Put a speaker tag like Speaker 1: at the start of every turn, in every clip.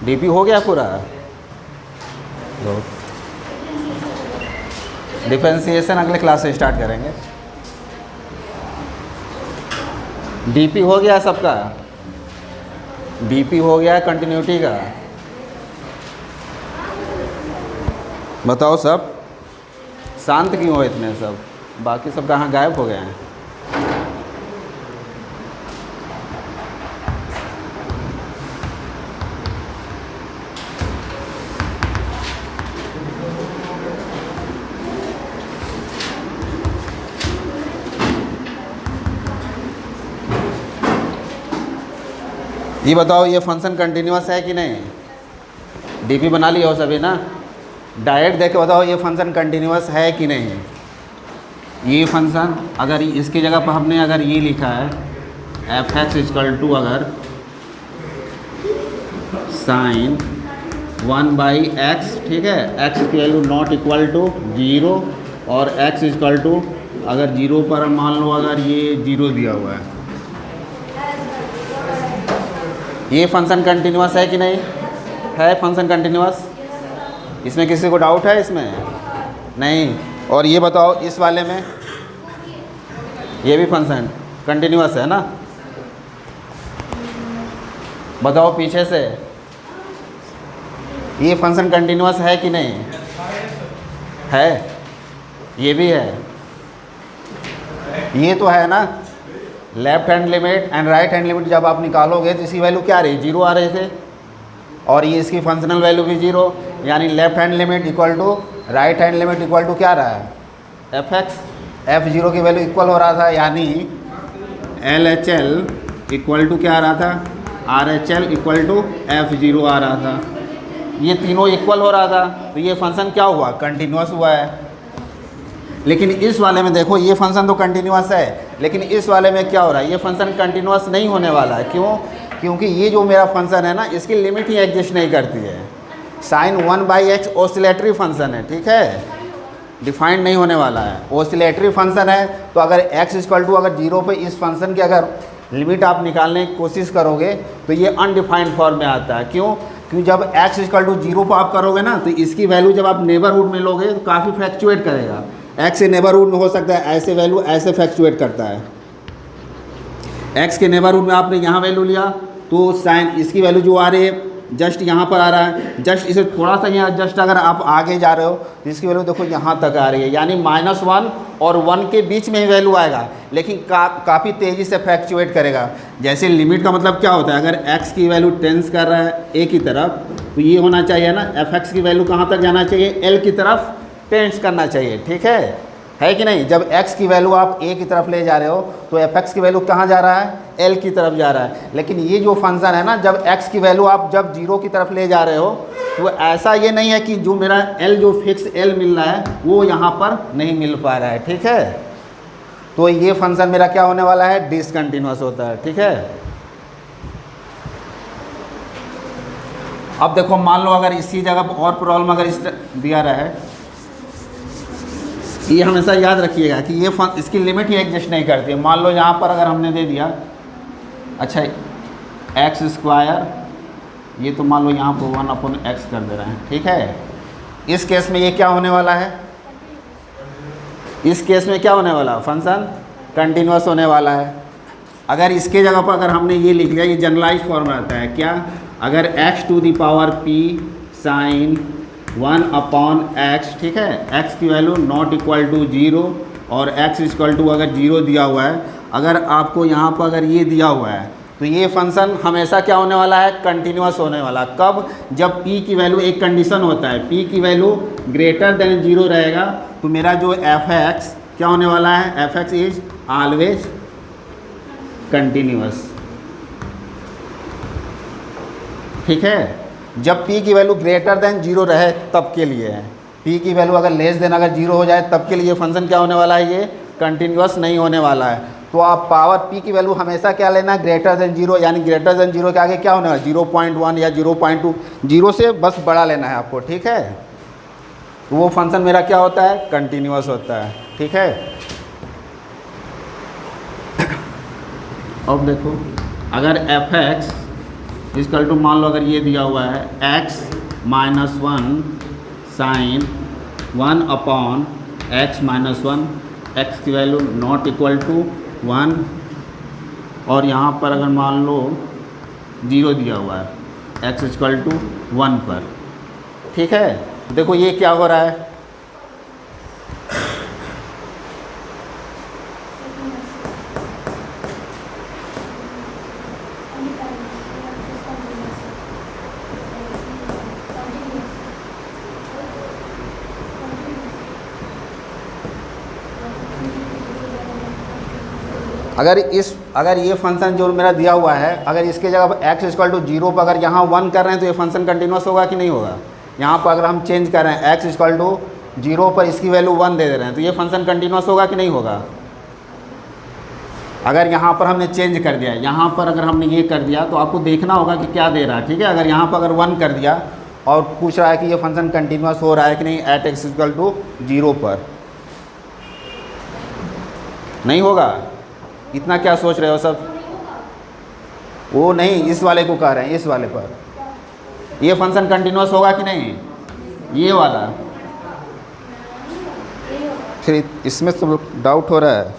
Speaker 1: DP हो गया पूरा। डिफरेंशिएशन अगले क्लास से स्टार्ट करेंगे। डीपी हो गया सबका, डीपी हो गया कंटिन्यूटी का। बताओ सब शांत क्यों हो इतने सब, बाकी सब कहाँ गायब हो गए हैं? ये बताओ ये फंक्शन कंटिन्यूअस है कि नहीं? डीपी बना लिया हो सभी ना? डायरेक्ट देख के बताओ ये फंक्शन कंटिन्यूअस है कि नहीं। ये फंक्शन अगर इसकी जगह पर हमने अगर ये लिखा है एफ एक्स इक्वल टू अगर साइन 1/x, ठीक है, एक्स की वैल्यू नॉट इक्वल टू 0 और x इक्वल टू अगर 0 पर मान लो अगर ये 0 दिया हुआ है, ये फंक्शन कंटिन्यूअस है कि नहीं? है फंक्शन कंटिन्यूअस? इसमें किसी को डाउट है इसमें? नहीं। और ये बताओ इस वाले में ये भी फंक्शन कंटिन्यूअस है ना? बताओ पीछे से ये फंक्शन कंटिन्यूअस है कि नहीं? है, ये भी है, ये तो है ना। Left hand limit and right hand limit जब आप निकालोगे तो इसकी वैल्यू क्या रही? 0 आ रहे थे, और ये इसकी फंक्शनल वैल्यू भी 0, यानी left hand limit equal to right hand limit equal to क्या रहा है? F x. F0 की वैल्यू इक्वल हो रहा था, यानी LHL इक्वल टू क्या आ रहा था? RHL इक्वल टू F0 आ रहा था। ये तीनों इक्वल हो रहा था, तो ये फंक्शन क्या हुआ? कंटिन्यूअस हुआ है। लेकिन इस वाले में देखो ये फंक्शन तो कंटिन्यूअस है, लेकिन इस वाले में क्या हो रहा है? ये फंक्शन कंटिन्यूअस नहीं होने वाला है। क्यों? क्योंकि ये जो मेरा फंक्शन है ना, इसकी लिमिट ही एग्जिस्ट नहीं करती है। साइन 1/x ऑसिलेटरी फंक्शन है, ठीक है, डिफाइंड नहीं होने वाला है, ऑसिलेटरी फंक्शन है। तो अगर x इक्वल टू अगर 0 पे इस फंक्शन की अगर लिमिट आप निकालने की कोशिश करोगे तो ये अनडिफाइंड फॉर्म में आता है। क्यों? क्योंकि जब x इक्वल टू 0 पर आप करोगे ना, तो इसकी वैल्यू जब आप नेबरहुड में लोगे तो काफ़ी फ्लैक्चुएट करेगा। x के नेबरहुड में हो सकता है ऐसे वैल्यू ऐसे फ्लैक्चुएट करता है। x के नेबरहुड में आपने यहाँ वैल्यू लिया तो साइन इसकी वैल्यू जो आ रही है जस्ट यहाँ पर आ रहा है, जस्ट इसे थोड़ा सा यहाँ जस्ट अगर आप आगे जा रहे हो तो इसकी वैल्यू देखो यहाँ तक आ रही है, यानी -1 और 1 के बीच में ही वैल्यू आएगा, लेकिन काफ़ी तेज़ी से फ्लैक्चुएट करेगा। जैसे लिमिट का मतलब क्या होता है? अगर x की वैल्यू टेंस कर रहा है a की तरफ, तो ये होना चाहिए ना f(x) की वैल्यू कहाँ तक जाना चाहिए? l की तरफ टेंस करना चाहिए, ठीक है कि नहीं? जब x की वैल्यू आप a की तरफ ले जा रहे हो तो f(x) की वैल्यू कहाँ जा रहा है? l की तरफ जा रहा है। लेकिन ये जो फंक्शन है ना, जब x की वैल्यू आप जब 0 की तरफ ले जा रहे हो तो ऐसा ये नहीं है कि जो मेरा l जो फिक्स l मिल रहा है वो यहाँ पर नहीं मिल पा रहा है, ठीक है। तो ये फंक्शन मेरा क्या होने वाला है? डिसकंटिन्यूअस होता है, ठीक है। अब देखो मान लो अगर इसी जगह पर और प्रॉब्लम अगर इस दिया रहा है, ये हमेशा याद रखिएगा कि ये इसकी लिमिट ही एग्जिस्ट नहीं करती है। मान लो यहाँ पर अगर हमने दे दिया, अच्छा x², ये तो मान लो यहाँ पर 1/x कर दे रहे हैं, ठीक है। इस केस में ये क्या होने वाला है? इस केस में क्या होने वाला? फंक्शन कंटिन्यूअस होने वाला है। अगर इसके जगह पर अगर हमने ये लिख लिया, ये जनरलाइज फॉर्म रहता है क्या? अगर x⁴p साइन 1/x, ठीक है, x की वैल्यू नॉट इक्वल टू 0 और x इक्वल टू अगर 0 दिया हुआ है, अगर आपको यहाँ पर अगर ये दिया हुआ है तो ये फंक्शन हमेशा क्या होने वाला है? कंटिन्यूअस होने वाला। कब? जब p की वैल्यू, एक कंडीशन होता है, p की वैल्यू ग्रेटर देन 0 रहेगा तो मेरा जो f(x) क्या होने वाला है? f(x) इज ऑलवेज कंटिन्यूअस, ठीक है। जब p की वैल्यू ग्रेटर देन 0 रहे तब के लिए है। p की वैल्यू अगर लेस देन अगर 0 हो जाए तब के लिए फंक्शन क्या होने वाला है? ये कंटिन्यूअस नहीं होने वाला है। तो आप पावर p की वैल्यू हमेशा क्या लेना? ग्रेटर देन 0, यानी ग्रेटर देन 0 के आगे क्या होने वाला? 0.1 या 0.2, 0 से बस बड़ा लेना है आपको, ठीक है। तो वो फंक्शन मेरा क्या होता है? कंटिन्यूअस होता है, ठीक है। अब देखो अगर f(x) इक्वल टू मान लो अगर ये दिया हुआ है x minus 1 sine 1 upon x minus 1, x की वैल्यू नॉट इक्वल टू 1, और यहाँ पर अगर मान लो 0 दिया हुआ है x इक्वल टू 1 पर। ठीक है, देखो ये क्या हो रहा है, अगर ये फंक्शन जो मेरा दिया हुआ है, अगर इसके जगह x इक्वल टू 0 पर अगर यहाँ 1 कर रहे हैं तो ये फंक्शन कंटिन्यूस होगा कि नहीं होगा। यहाँ पर अगर हम चेंज कर रहे हैं x इक्वल टू 0 पर इसकी वैल्यू 1 दे रहे हैं तो ये फंक्शन कंटिन्यूस होगा कि नहीं होगा। अगर यहाँ पर हमने चेंज कर दिया, यहाँ पर अगर हमने ये कर दिया तो आपको देखना होगा कि क्या दे रहा है। ठीक है, अगर यहाँ पर अगर 1 कर दिया और पूछ रहा है कि ये फंक्शन कंटिन्यूस हो रहा है कि नहीं एट x इक्वल टू 0 पर, नहीं होगा। इतना क्या सोच रहे हो सब, वो नहीं, इस वाले को कह रहे हैं, इस वाले पर ये फंक्शन कंटिन्यूस होगा कि नहीं, ये वाला। फिर इसमें तो डाउट हो रहा है।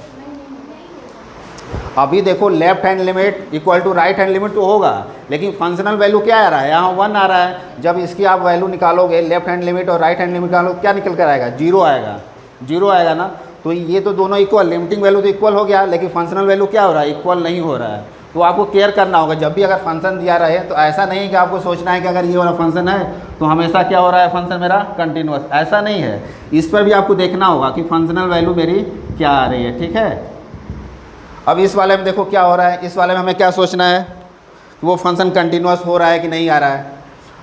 Speaker 1: अभी देखो left hand limit equal to right hand limit तो होगा, लेकिन फंक्शनल वैल्यू क्या आ रहा है, यहाँ 1 आ रहा है। जब इसकी आप वैल्यू निकालोगे लेफ्ट हैंड लिमिट और राइट हैंड लिमिट निकालोगे, क्या निकल कर आएगा, 0 आएगा, 0 आएगा ना। तो ये तो दोनों इक्वल, लिमिटिंग वैल्यू तो इक्वल हो गया, लेकिन फंक्शनल वैल्यू क्या हो रहा है, इक्वल नहीं हो रहा है। तो आपको केयर करना होगा, जब भी अगर फंक्शन दिया रहे तो ऐसा नहीं कि आपको सोचना है कि अगर ये वाला फंक्शन है तो हमेशा क्या हो रहा है, फंक्शन मेरा कंटिन्यूस, ऐसा नहीं है। इस पर भी आपको देखना होगा कि फंक्शनल वैल्यू मेरी क्या आ रही है। ठीक है, अब इस वाले में देखो क्या हो रहा है, इस वाले में हमें क्या सोचना है कि वो फंक्शन कंटिन्यूस हो रहा है कि नहीं आ रहा है।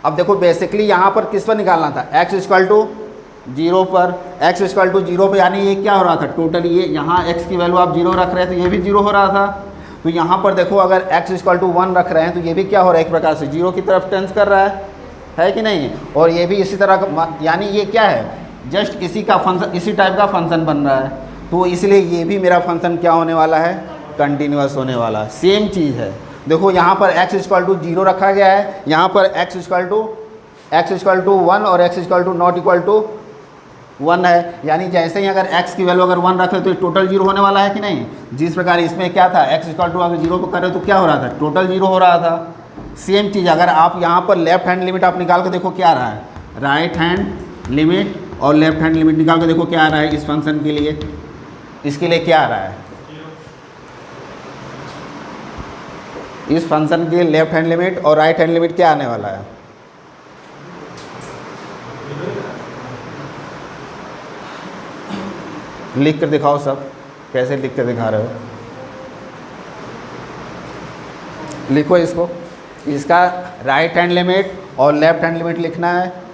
Speaker 1: अब देखो बेसिकली यहाँ पर किस पर निकालना था, x इक्वल टू 0 पर, x इक्वल टू 0 पर, यानी ये क्या हो रहा था टोटल, ये यहाँ x की वैल्यू आप 0 रख रहे हैं तो ये भी 0 हो रहा था। तो यहाँ पर देखो अगर x इक्वल टू 1 रख रहे हैं तो ये भी क्या हो रहा है, एक प्रकार से 0 की तरफ टेंस कर रहा है कि नहीं। और ये भी इसी तरह, यानी ये क्या है, जस्ट इसी का फंक्शन, इसी टाइप का फंक्शन बन रहा है। तो इसलिए ये भी मेरा फंक्शन क्या होने वाला है, कंटिन्यूस होने वाला है। सेम चीज़ है, देखो यहाँ पर x इक्वल टू 0 रखा गया है, यहाँ पर x इक्वल टू 1 और x equal to not equal to 1 है। यानी जैसे ही अगर x की वैल्यू अगर 1 रखे तो टोटल 0 होने वाला है कि नहीं। जिस प्रकार इसमें क्या था, x इक्वल टू अगर 0 को कर रहे तो क्या हो रहा था, टोटल 0 हो रहा था। सेम चीज़ अगर आप यहाँ पर लेफ्ट हैंड लिमिट आप निकाल के देखो क्या आ रहा है, राइट हैंड लिमिट और लेफ्ट हैंड लिमिट निकाल के देखो क्या आ रहा है इस फंक्शन के लिए, इसके लिए क्या आ रहा है, इस फंक्शन के लेफ्ट हैंड लिमिट और राइट हैंड लिमिट क्या आने वाला है। लिख कर दिखाओ सब, कैसे लिख कर दिखा रहे हो, लिखो इसको, इसका राइट हैंड लिमिट और लेफ्ट हैंड लिमिट लिखना है।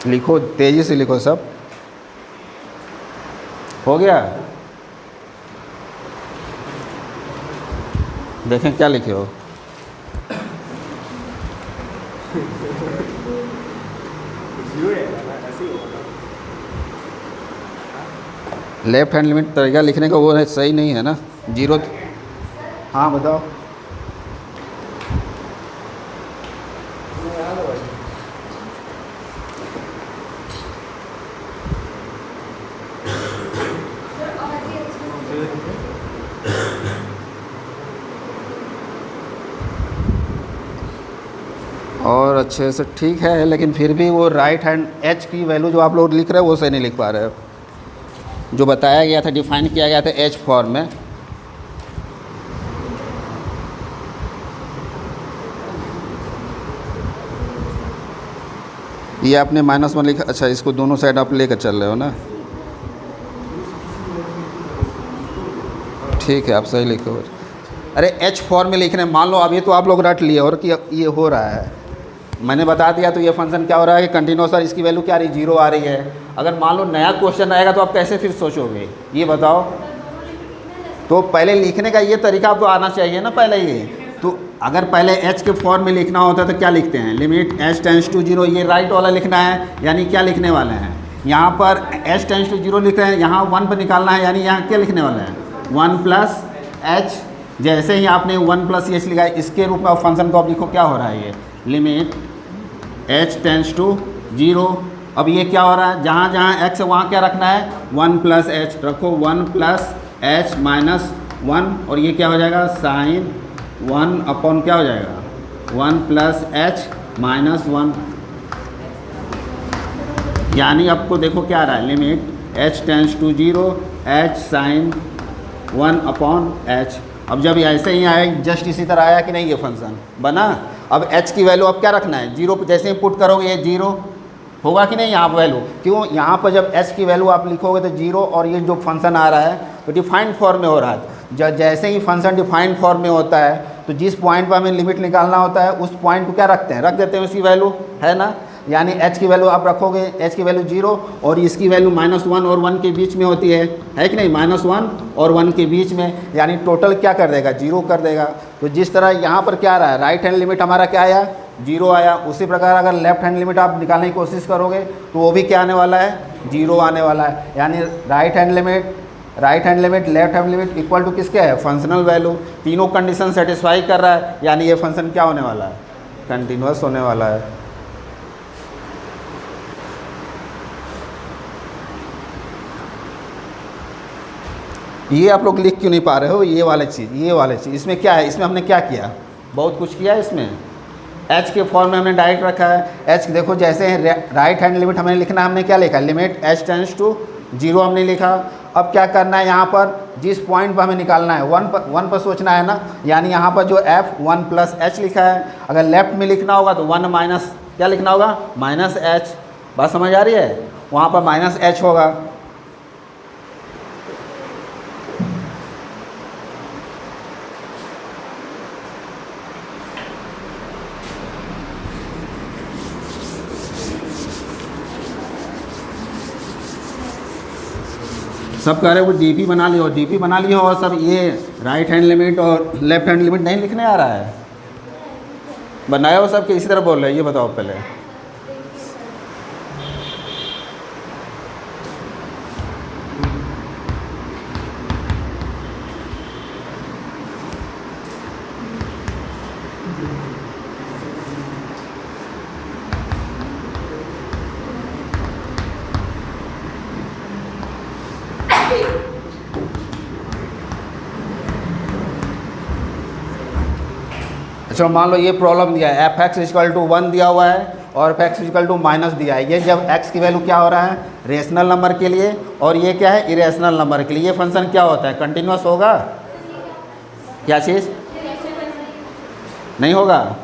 Speaker 1: लिखो, तेजी से लिखो सब, हो गया। देखें क्या लिखे हो, लेफ्ट हैंड लिमिट तरीका लिखने का वो है, सही नहीं है ना, 0। हाँ बताओ, और अच्छे से ठीक है, लेकिन फिर भी वो राइट हैंड h की वैल्यू जो आप लोग लिख रहे हो वो सही नहीं लिख पा रहे हो। जो बताया गया था, डिफाइन किया गया था h फॉर्म में, ये आपने -1 लिखा। अच्छा, इसको दोनों साइड आप लेकर चल रहे हो ना, ठीक है, आप सही लिखे हो। अरे h फॉर्म में लिखने, मान लो अभी तो आप लोग रट लिए और कि ये हो रहा है, मैंने बता दिया तो ये फंक्शन क्या हो रहा है कि कंटिन्यूस, और इसकी वैल्यू क्या आ रही है, 0 आ रही है। अगर मान लो नया क्वेश्चन आएगा तो आप कैसे फिर सोचोगे, ये बताओ। तो पहले लिखने का ये तरीका आपको आना चाहिए ना पहले ये। तो अगर पहले h के फॉर्म में लिखना होता है तो क्या लिखते हैं, लिमिट h टेंस टू 0, ये राइट वाला लिखना है, यानी क्या लिखने वाले हैं, यहाँ पर h टेंस टू 0 लिख रहे हैं, यहाँ 1 पर निकालना है, यानी यहाँ क्या लिखने वाला है 1 प्लस एच। जैसे ही आपने 1 प्लस एच लिखा है, इसके रूप में फंक्शन को आप लिखो क्या हो रहा है, ये लिमिट h टेंस टू 0। अब ये क्या हो रहा है, जहाँ जहाँ x है वहाँ क्या रखना है 1 प्लस एच रखो, 1 प्लस एच माइनस 1, और ये क्या हो जाएगा साइन 1 अपॉन क्या हो जाएगा 1 प्लस एच माइनस 1। यानी आपको देखो क्या आ रहा है, limit h tends to 0 h sine 1 upon h। अब जब ऐसे ही आए, जस्ट इसी तरह आया कि नहीं, ये फंक्शन बना। अब h की वैल्यू अब क्या रखना है 0, जैसे ही पुट करोगे ये 0 होगा कि नहीं यहाँ पर वैल्यू। क्यों, यहाँ पर जब h की वैल्यू आप लिखोगे तो 0, और ये जो फंक्शन आ रहा है तो डिफाइंड फॉर्म में हो रहा है। जैसे ही फंक्शन डिफाइंड फॉर्म में होता है तो जिस पॉइंट पर हमें लिमिट निकालना होता है उस पॉइंट को क्या रखते हैं, रख देते हैं उसकी वैल्यू, है ना। यानी h की वैल्यू आप रखोगे, h की वैल्यू 0 और इसकी वैल्यू -1 और 1 के बीच में होती है कि नहीं, -1 और 1 के बीच में, यानी टोटल क्या कर देगा 0 कर देगा। तो जिस तरह यहाँ पर क्या आ रहा है, राइट हैंड लिमिट हमारा क्या आया 0 आया, उसी प्रकार अगर लेफ्ट हैंड लिमिट आप निकालने की कोशिश करोगे तो वो भी क्या आने वाला है 0 आने वाला है। यानी right hand limit left hand limit equal to किसके है, फंक्शनल वैल्यू। तीनों कंडीशन सेटिस्फाई कर रहा है, यानी ये फंक्शन क्या होने वाला है, कंटिन्यूअस होने वाला है। ये आप लोग लिख क्यों नहीं पा रहे हो, ये वाले चीज़ इसमें क्या है, इसमें हमने क्या किया, बहुत कुछ किया है इसमें। h के फॉर्म में हमने डायरेक्ट रखा है, h देखो जैसे राइट हैंड लिमिट हमें लिखना है, हमने क्या लिखा लिमिट h टेंस टू 0 हमने लिखा। अब क्या करना है, यहाँ पर जिस पॉइंट पर हमें निकालना है 1 पर सोचना है ना, यानी यहाँ पर जो f 1 प्लस h लिखा है, अगर लेफ्ट में लिखना होगा तो 1 माइनस क्या लिखना होगा -h। बात समझ आ रही है, वहाँ पर -h होगा। सब कह रहे हो डीपी बना लियो और सब ये राइट हैंड लिमिट और लेफ्ट हैंड लिमिट नहीं लिखने आ रहा है, बनाए हो सब कि इसी तरह बोल रहे हैं, ये बताओ पहले। अच्छा मान लो ये प्रॉब्लम दिया है, f(x = 1) दिया हुआ है और f(x = माइनस दिया है। ये जब x की वैल्यू क्या हो रहा है रेशनल नंबर के लिए, और ये क्या है इरेशनल नंबर के लिए, ये फंक्शन क्या होता है कंटिन्यूअस होगा, क्या चीज़ नहीं होगा।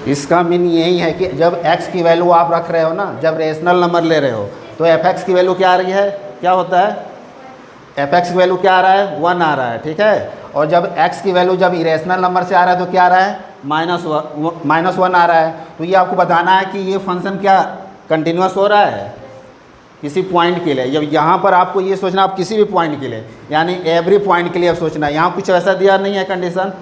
Speaker 1: इसका मीन यही है कि जब x की वैल्यू आप रख रहे हो ना, जब रेशनल नंबर ले रहे हो तो f(x) की वैल्यू क्या आ रही है, क्या होता है f(x) की वैल्यू क्या आ रहा है 1 आ रहा है, ठीक है। और जब x की वैल्यू जब इरेशनल नंबर से आ रहा है तो क्या आ रहा है -1 आ रहा है। तो ये आपको बताना है कि ये फंक्शन क्या कंटिन्यूअस हो रहा है किसी पॉइंट के लिए। जब यहाँ पर आपको ये सोचना, आप किसी भी पॉइंट के लिए यानी एवरी पॉइंट के लिए आप सोचना है, यहाँ कुछ ऐसा दिया नहीं है कंडीशन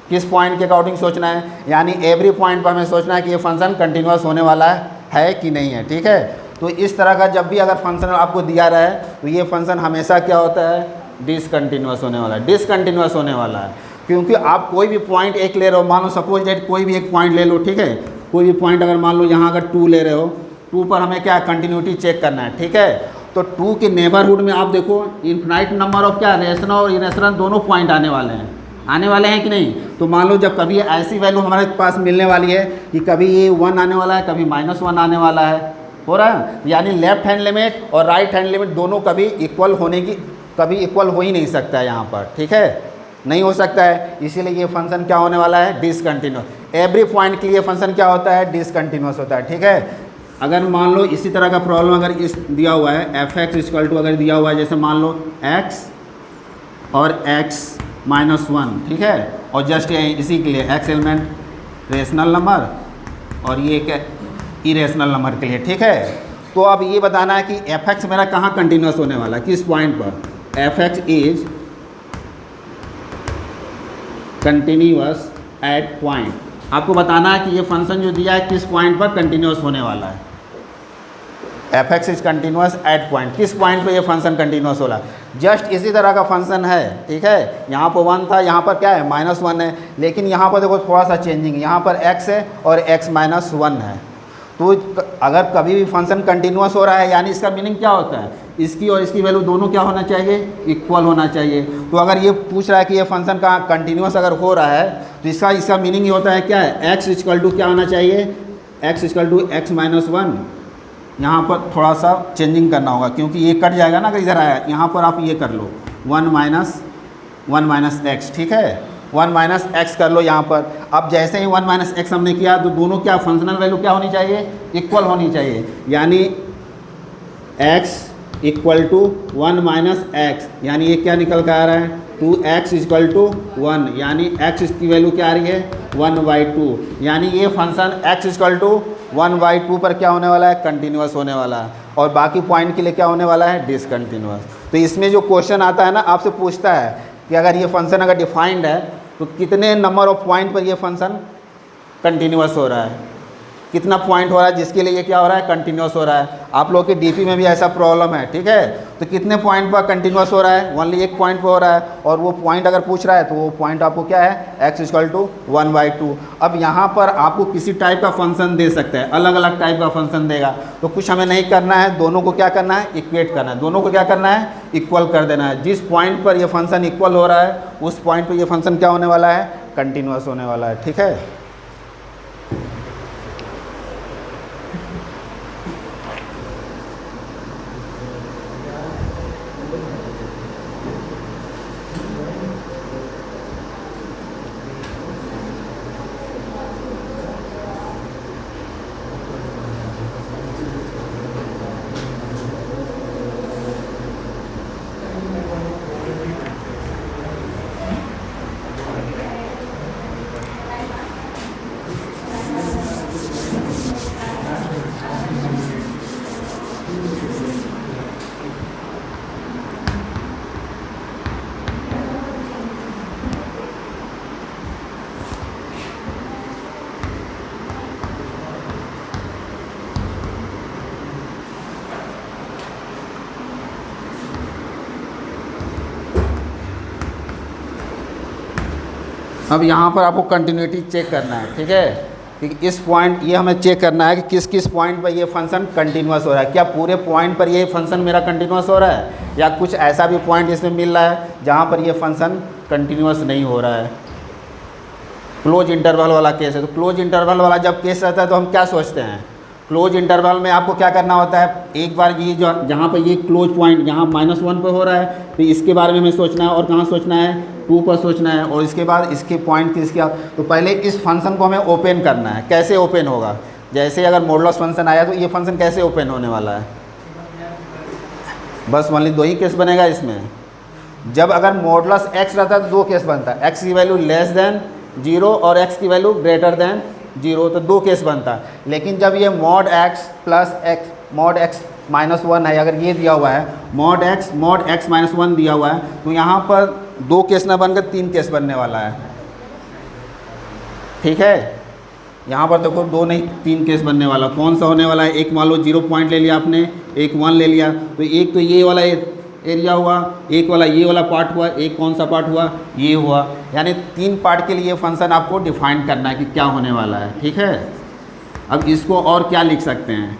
Speaker 1: किस पॉइंट के अकॉर्डिंग सोचना है, यानी एवरी पॉइंट पर हमें सोचना है कि ये फंक्शन कंटिन्यूअस होने वाला है कि नहीं है, ठीक है। तो इस तरह का जब भी अगर फंक्शन आपको दिया रहा है तो ये फंक्शन हमेशा क्या होता है डिसकंटिन्यूअस होने वाला है, डिसकंटिन्यूअस होने वाला है। क्योंकि आप कोई भी पॉइंट एक ले रहे हो, मान लो सपोज डेट कोई भी एक पॉइंट ले लो, ठीक है, कोई भी पॉइंट अगर मान लो यहाँ अगर 2 ले रहे हो, 2 पर हमें क्या कंटिन्यूटी चेक करना है, ठीक है। तो 2 के नेबरहुड में आप देखो इनफिनाइट नंबर ऑफ क्या रेशनल और इरेशनल दोनों पॉइंट आने वाले हैं कि नहीं। तो मान लो जब कभी ऐसी वैल्यू हमारे पास मिलने वाली है कि कभी ये 1 आने वाला है, कभी -1 आने वाला है, हो रहा है, यानी लेफ्ट हैंड लिमिट और राइट हैंड लिमिट दोनों कभी इक्वल हो ही नहीं सकता है यहाँ पर, ठीक है, नहीं हो सकता है। इसीलिए ये फंक्शन क्या होने वाला है डिसकंटिन्यूअस। एवरी पॉइंट के लिए फंक्शन क्या होता है डिसकंटिन्यूअस होता है, ठीक है। अगर मान लो इसी तरह का प्रॉब्लम अगर इस दिया हुआ है f(x) = अगर दिया हुआ है जैसे मान लो x और x -1, ठीक है, और जस्ट इसी के लिए x एलिमेंट रेशनल नंबर और ये क्या इरेशनल नंबर के लिए, ठीक है। तो अब ये बताना है कि f(x) मेरा कहाँ कंटिन्यूअस होने वाला है, किस पॉइंट पर f(x) is continuous at point, आपको बताना है कि ये फंक्शन जो दिया है किस पॉइंट पर कंटिन्यूस होने वाला है। F x is continuous at point, किस पॉइंट पे ये फंक्शन कंटिन्यूस हो रहा है। जस्ट इसी तरह का फंक्शन है, ठीक है। यहाँ पर 1 था, यहाँ पर क्या है -1 है, लेकिन यहाँ पर देखो थोड़ा सा चेंजिंग है, यहाँ पर x है और x -1 है। तो अगर कभी भी फंक्शन कंटिन्यूस हो रहा है यानी इसका मीनिंग क्या होता है, इसकी और इसकी वैल्यू दोनों क्या होना चाहिए, इक्वल होना चाहिए। तो अगर ये पूछ रहा है कि ये फंक्शन का कंटिन्यूस अगर हो रहा है तो इसका मीनिंग ये होता है क्या है, x इक्वल टू क्या होना चाहिए, x इक्वल टू x -1। यहाँ पर थोड़ा सा चेंजिंग करना होगा क्योंकि ये कट जाएगा ना, अगर इधर आया, यहाँ पर आप ये कर लो 1 माइनस x, ठीक है, 1 x कर लो यहाँ पर। अब जैसे ही 1 x हमने किया तो दोनों क्या फंक्शनल वैल्यू क्या होनी चाहिए, इक्वल होनी चाहिए। यानी x इक्वल टू 1 x, यानी ये क्या निकल कर आ रहा है 2x इक्वल टू 1, यानी x की वैल्यू क्या आ रही है 1/2। यानी ये फंक्शन x इक्वल टू 1/2 पर क्या होने वाला है, कंटिन्यूस होने वाला है, और बाकी पॉइंट के लिए क्या होने वाला है, डिसकंटिन्यूस। तो इसमें जो क्वेश्चन आता है ना, आपसे पूछता है कि अगर ये फंक्शन अगर डिफाइंड है तो कितने नंबर ऑफ पॉइंट पर ये फंक्शन कंटिन्यूस हो रहा है, कितना पॉइंट हो रहा है जिसके लिए ये क्या हो रहा है, कंटिन्यूस हो रहा है। आप लोग के डीपी में भी ऐसा प्रॉब्लम है, ठीक है। तो कितने पॉइंट पर कंटिन्यूस हो रहा है, ओनली एक पॉइंट पर हो रहा है, और वो पॉइंट अगर पूछ रहा है तो वो पॉइंट आपको क्या है, x इक्वल टू 1/2। अब यहाँ पर आपको किसी टाइप का फंक्शन दे सकता है, अलग अलग टाइप का फंक्शन देगा, तो कुछ हमें नहीं करना है, दोनों को क्या करना है, इक्वेट करना है, दोनों को क्या करना है, इक्वल कर देना है। जिस पॉइंट पर ये फंक्शन इक्वल हो रहा है उस पॉइंट पर ये फंक्शन क्या होने वाला है, कंटिन्यूस होने वाला है, ठीक है। अब यहाँ पर आपको कंटिन्यूटी चेक करना है, ठीक है, कि इस पॉइंट ये हमें चेक करना है कि किस किस पॉइंट पर ये फंक्शन कंटिन्यूस हो रहा है। क्या पूरे पॉइंट पर ये फंक्शन मेरा कंटिन्यूस हो रहा है, या कुछ ऐसा भी पॉइंट इसमें मिल रहा है जहाँ पर ये फंक्शन कंटिन्यूस नहीं हो रहा है। क्लोज इंटरवल वाला केस है, तो क्लोज इंटरवल वाला जब केस रहता है तो हम क्या सोचते हैं, क्लोज इंटरवल में आपको क्या करना होता है, एक बार ये जो जहाँ पर ये क्लोज पॉइंट यहाँ -1 पर हो रहा है तो इसके बारे में हमें सोचना है, और कहाँ सोचना है, 2 पर सोचना है, और इसके बाद इसके पॉइंट किसके। तो पहले इस फंक्शन को हमें ओपन करना है। कैसे ओपन होगा, जैसे अगर मॉडुलस फंक्शन आया तो ये फंक्शन कैसे ओपन होने वाला है, बस ओनली 2 ही केस बनेगा इसमें। जब अगर मॉडुलस x रहता है तो 2 केस बनता है, x की वैल्यू लेस देन 0 और x की वैल्यू ग्रेटर देन 0, तो 2 केस बनता है। लेकिन जब ये mod x plus x mod x -1 है, अगर ये दिया हुआ है mod x -1 दिया हुआ है, तो यहाँ पर 2 केस ना बनकर 3 केस बनने वाला है, ठीक है। यहाँ पर देखो 2 नहीं 3 केस बनने वाला। कौन सा होने वाला है, एक मान लो 0 पॉइंट ले लिया आपने, एक 1 ले लिया, तो एक तो ये वाला एरिया हुआ, एक वाला ये वाला पार्ट हुआ, एक कौन सा पार्ट हुआ, ये हुआ। यानी 3 पार्ट के लिए फंक्शन आपको डिफाइन करना है कि क्या होने वाला है, ठीक है। अब इसको और क्या लिख सकते हैं,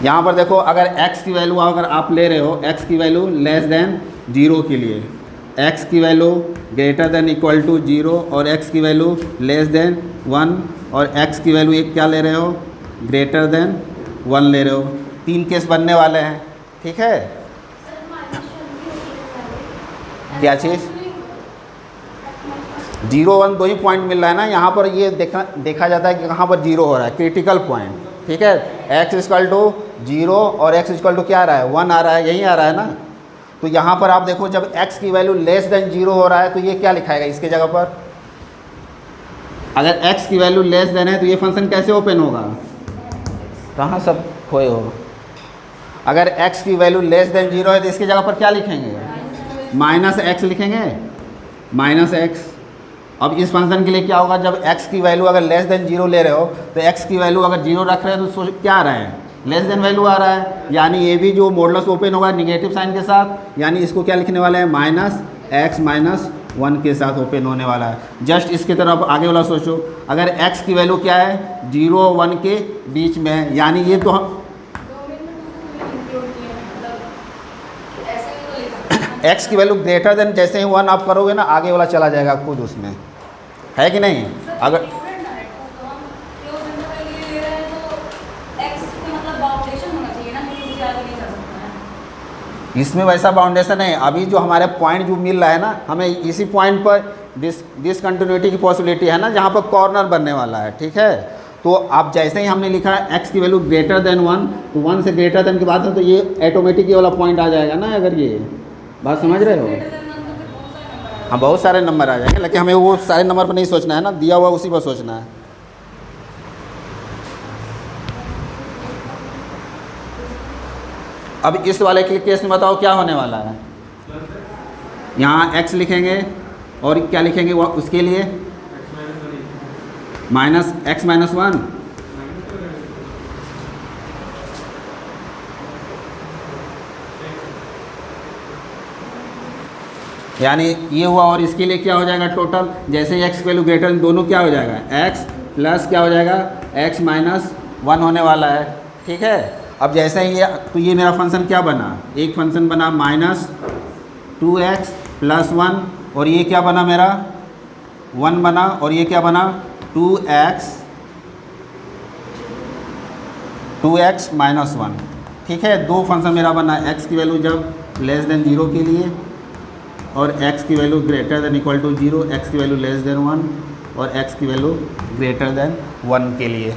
Speaker 1: यहाँ पर देखो अगर x की वैल्यू अगर आप ले रहे हो, x की वैल्यू लेस देन 0 के लिए, x की value greater than equal to 0 और x की वैल्यू लेस देन 1, और x की वैल्यू एक क्या ले रहे हो, ग्रेटर देन 1 ले रहे हो। 3 केस बनने वाले हैं, ठीक है। क्या चीज़, 0 1 2 ही पॉइंट मिल रहा है ना, यहाँ पर ये देखा जाता है कि कहाँ पर 0 हो रहा है, क्रिटिकल पॉइंट, ठीक है। x इक्वल टू 0 और x इक्वल टू क्या आ रहा है, 1 आ रहा है, यही आ रहा है ना। तो यहाँ पर आप देखो जब x की वैल्यू लेस देन 0 हो रहा है तो ये क्या लिखाएगा इसके जगह पर, अगर x की वैल्यू लेस देन है तो ये फंक्शन कैसे ओपन होगा, कहाँ सब खोए हो? अगर x की वैल्यू लेस देन 0 है तो इसकी जगह पर क्या लिखेंगे? माइनस एक्स लिखेंगे, माइनस एक्स। अब इस फंक्शन के लिए क्या होगा, जब x की वैल्यू अगर लेस देन 0 ले रहे हो तो x की वैल्यू अगर 0 रख रहे हैं तो क्या आ रहा है? लेस देन वैल्यू आ रहा है, यानी ये भी जो मॉडुलस ओपन होगा निगेटिव साइन के साथ, यानी इसको क्या लिखने वाले हैं? माइनस एक्स माइनस 1 के साथ ओपन होने वाला है। जस्ट इसकी तरफ आगे वाला सोचो, अगर x की वैल्यू क्या है? 0 1 के बीच में है, यानी ये तो हम x की वैल्यू ग्रेटर देन जैसे ही 1 आप करोगे ना, आगे वाला चला जाएगा खुद उसमें, है कि नहीं? अगर इसमें वैसा बाउंडेशन है, अभी जो हमारे पॉइंट जो मिल रहा है ना, हमें इसी पॉइंट पर डिसकंटिन्यूटी की पॉसिबिलिटी है ना, जहाँ पर कॉर्नर बनने वाला है, ठीक है। तो आप जैसे ही हमने लिखा है x की वैल्यू ग्रेटर देन 1, तो 1 से ग्रेटर देन की बात है तो ये ऑटोमेटिक ये वाला पॉइंट आ जाएगा ना, अगर ये बात समझ रहे हो? हाँ, बहुत सारे नंबर आ जाएंगे, लेकिन हमें वो सारे नंबर पर नहीं सोचना है ना, दिया हुआ उसी पर सोचना है। अब इस वाले के केस में बताओ क्या होने वाला है? यहाँ x लिखेंगे और क्या लिखेंगे वो उसके लिए? Minus x minus 1। यानी ये हुआ, और इसके लिए क्या हो जाएगा टोटल? जैसे ही x वैल्यू ग्रेटर दोनों क्या हो जाएगा? x प्लस क्या हो जाएगा? x माइनस 1 होने वाला है, ठीक है। अब जैसे ही ये, तो ये मेरा फंक्शन क्या बना? एक फंक्शन बना माइनस 2x प्लस 1, और ये क्या बना मेरा? 1 बना, और ये क्या बना? 2x माइनस 1, ठीक है। दो फंक्शन मेरा बना, x की वैल्यू जब लेस देन 0 के लिए, और x की value greater than equal to 0, x की वैल्यू लेस देन 1 और x की वैल्यू ग्रेटर देन 1 के लिए।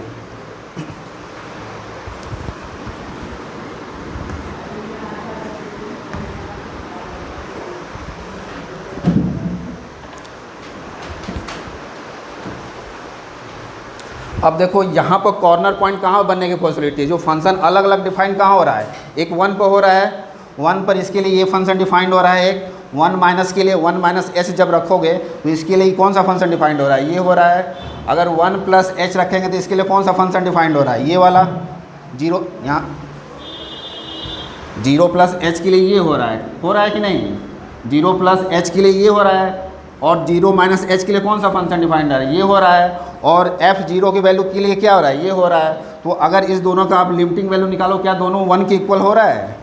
Speaker 1: अब देखो यहाँ पर कॉर्नर पॉइंट कहाँ बनने की पॉसिबिलिटी है? जो फंक्शन अलग अलग डिफाइन कहाँ हो रहा है? एक 1 पर हो रहा है, 1 पर इसके लिए ये फंक्शन डिफाइंड हो रहा है, एक 1 माइनस के लिए 1 माइनस एच जब रखोगे तो इसके लिए कौन सा फंक्शन डिफाइंड हो रहा है? ये हो रहा है। अगर 1 प्लस एच रखेंगे तो इसके लिए कौन सा फंक्शन डिफाइंड हो रहा है? ये वाला 0, यहाँ 0 प्लस एच के लिए ये हो रहा है कि नहीं? 0 प्लस एच के लिए ये हो रहा है, और 0 माइनस एच के लिए कौन सा फंक्शन डिफाइंड हो रहा है? ये हो रहा है। और f0 की वैल्यू के लिए क्या हो रहा है? ये हो रहा है। तो अगर इस दोनों का आप लिमिटिंग वैल्यू निकालो, क्या दोनों 1 के इक्वल हो रहा है?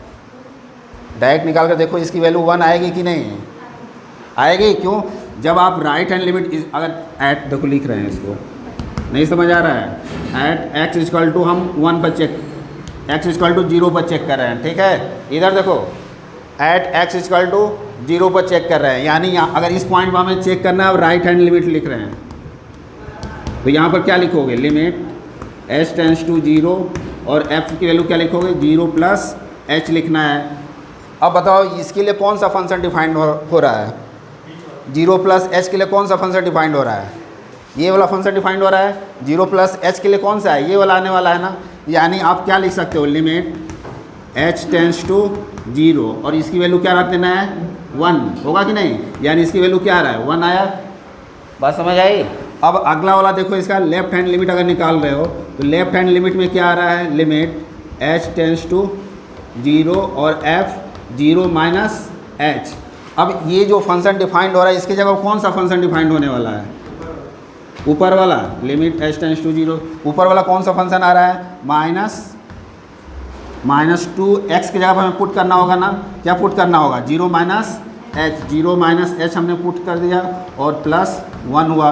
Speaker 1: डायरेक्ट निकाल कर देखो, इसकी वैल्यू 1 आएगी कि नहीं आएगी? क्यों? जब आप राइट हैंड लिमिट अगर एट, देखो लिख रहे हैं इसको, नहीं समझ आ रहा है? एट एक्स इक्वल टू हम 1 पर चेक, एक्स इक्वल टू 0 पर चेक कर रहे हैं, ठीक है। इधर देखो, एट एक्स इक्वल टू 0 पर चेक कर रहे हैं, यानी यहाँ अगर इस पॉइंट पर हमें चेक करना है, राइट हैंड लिमिट लिख रहे हैं, तो यहाँ पर क्या लिखोगे? लिमिट h टेंस टू 0, और f की वैल्यू क्या लिखोगे? 0 प्लस h लिखना है। अब बताओ इसके लिए कौन सा फंक्शन डिफाइंड हो रहा है? 0 प्लस h के लिए कौन सा फंक्शन डिफाइंड हो रहा है? ये वाला फंक्शन डिफाइंड हो रहा है। 0 प्लस h के लिए कौन सा है? ये वाला आने वाला है ना। यानी आप क्या लिख सकते हो? लिमिट h टेंस टू 0, और इसकी वैल्यू क्या रख देना है? 1 होगा कि नहीं? यानी इसकी वैल्यू क्या आ रहा है? 1 आया। बात समझ आई? अब अगला वाला देखो, इसका लेफ्ट हैंड लिमिट अगर निकाल रहे हो तो लेफ्ट हैंड लिमिट में क्या आ रहा है? लिमिट h टेंस टू 0 और f 0 माइनस h। अब ये जो फंक्शन डिफाइंड हो रहा है, इसकी जगह कौन सा फंक्शन डिफाइंड होने वाला है? ऊपर वाला लिमिट h टेंस टू 0। ऊपर वाला कौन सा फंक्शन आ रहा है? माइनस 2x की जगह पर हमें पुट करना होगा ना। क्या पुट करना होगा? 0 माइनस h, 0 माइनस h हमने पुट कर दिया, और प्लस 1 हुआ।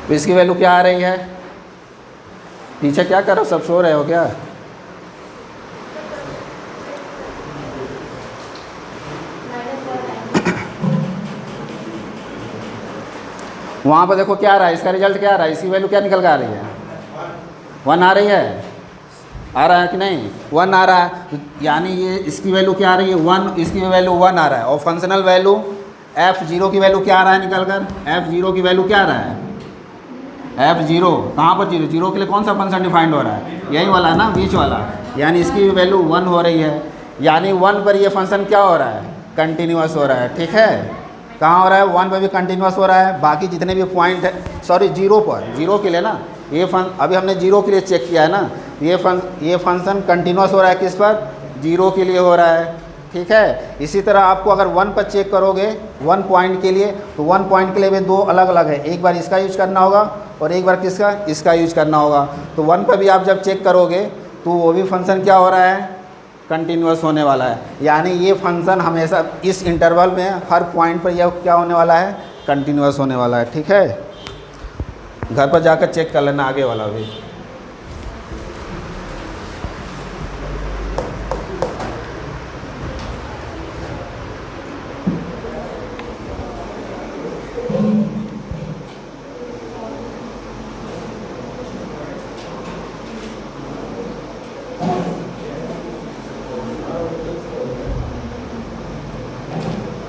Speaker 1: तो इसकी वैल्यू क्या आ रही है? पीछे क्या करो, सब सो रहे हो क्या? वहाँ पर देखो क्या आ रहा है, इसका रिजल्ट क्या आ रहा है? इसकी वैल्यू क्या निकल के आ रही है? 1 आ रही है। आ रहा है कि नहीं? 1 आ रहा है, यानी ये इसकी वैल्यू क्या आ रही है? 1, इसकी वैल्यू 1 आ रहा है। और फंक्शनल वैल्यू f0 की वैल्यू क्या आ रहा है निकल कर? f0 की वैल्यू क्या आ रहा है? f0 कहाँ पर जीरो, जीरो के लिए कौन सा फंक्शन डिफाइंड हो रहा है, यही वाला ना, बीच वाला, यानी इसकी वैल्यू 1 हो रही है, यानी 1 पर ये फंक्शन क्या हो रहा है, कंटिन्यूस हो रहा है। ठीक है, कहाँ हो रहा है, 1 पर भी कंटिन्यूस हो रहा है, बाकी जितने भी पॉइंट है, सॉरी जीरो पर, जीरो के लिए ना, ये अभी हमने जीरो के लिए चेक किया है ना, ये फंक्शन कंटिन्यूस हो रहा है किस पर, जीरो के लिए हो रहा है। ठीक है, इसी तरह आपको अगर 1 पर चेक करोगे 1 पॉइंट के लिए, तो 1 पॉइंट के लिए भी दो अलग अलग है, एक बार इसका यूज करना होगा और एक बार किसका, इसका यूज करना होगा। तो 1 पर भी आप जब चेक करोगे तो वो भी फंक्शन क्या हो रहा है, कंटिन्यूस होने वाला है, यानी ये फंक्शन हमेशा इस इंटरवल में हर पॉइंट पर यह क्या होने वाला है, कंटिन्यूस होने वाला है। ठीक है, घर पर जाकर चेक कर लेना आगे वाला भी।